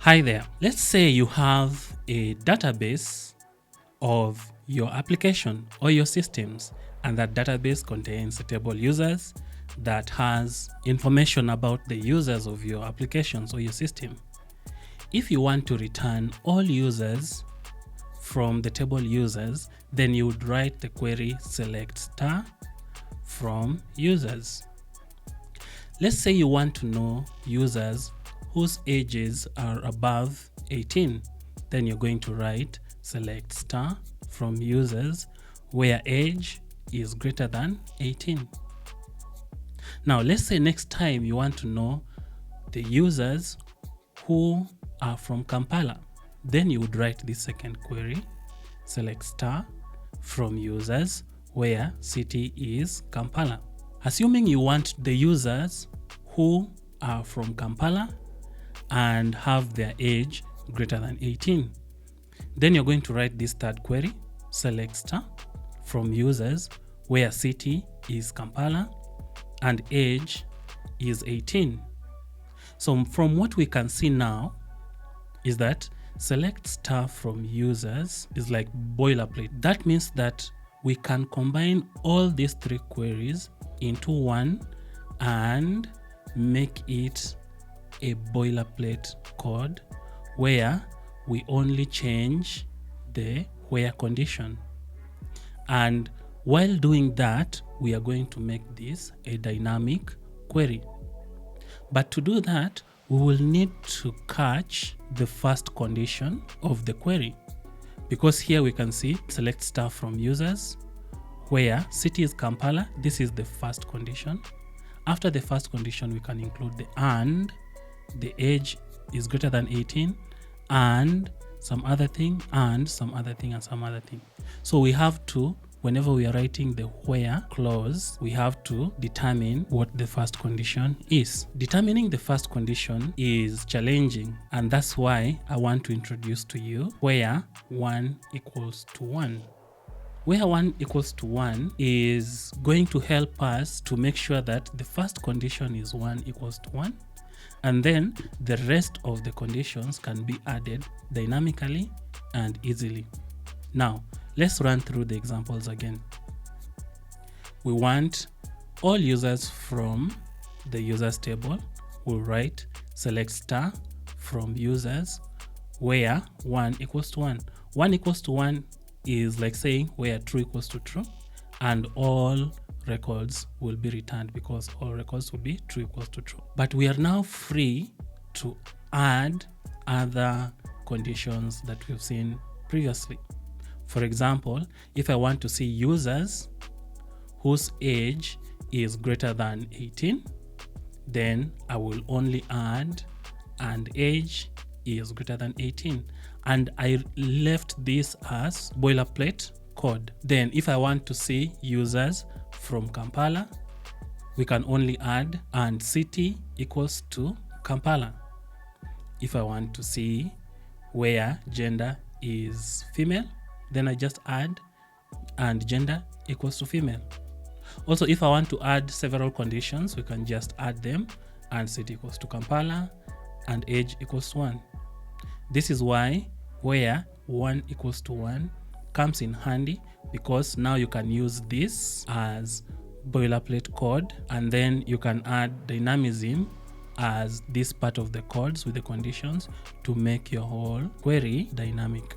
Hi there. Let's say you have a database of your application or your systems, and that database contains a table users that has information about the users of your applications or your system. If you want to return all users from the table users, then you would write the query select star from users. Let's say you want to know users whose ages are above 18. Then you're going to write select star from users where age is greater than 18. Now, let's say next time you want to know the users who are from Kampala. Then you would write this second query, select star from users where city is Kampala. Assuming you want the users who are from Kampala and have their age greater than 18. Then you're going to write this third query, select star from users where city is Kampala and age is 18. So from what we can see now is that select star from users is like boilerplate. That means that we can combine all these three queries into one and make it a boilerplate code where we only change the where condition. And while doing that, we are going to make this a dynamic query. But to do that, we will need to catch the first condition of the query. Because here we can see select star from users where city is Kampala. This is the first condition. After the first condition, we can include the and the age is greater than 18 and some other thing and some other thing and some other thing. So we have to, whenever we are writing the where clause, we have to determine what the first condition is. Determining the first condition is challenging, and that's why I want to introduce to you where 1 equals to 1. Where 1 equals to 1 is going to help us to make sure that the first condition is 1 equals to 1. And then the rest of the conditions can be added dynamically and easily. Now, let's run through the examples again. We want all users from the users table. We'll write select star from users where 1 equals to 1. 1 equals to 1 is like saying where true equals to true, and all records will be returned because all records will be true equals to true. But we are now free to add other conditions that we've seen previously. For example, if I want to see users whose age is greater than 18, then I will only add and age is greater than 18. And I left this as boilerplate code. Then if I want to see users from Kampala, we can only add and city equals to Kampala. If I want to see where gender is female, then I just add and gender equals to female. Also, if I want to add several conditions, we can just add them and city equals to Kampala and age equals to 1. This is why where 1 equals to 1 comes in handy, because now you can use this as boilerplate code and then you can add dynamism as this part of the codes with the conditions to make your whole query dynamic.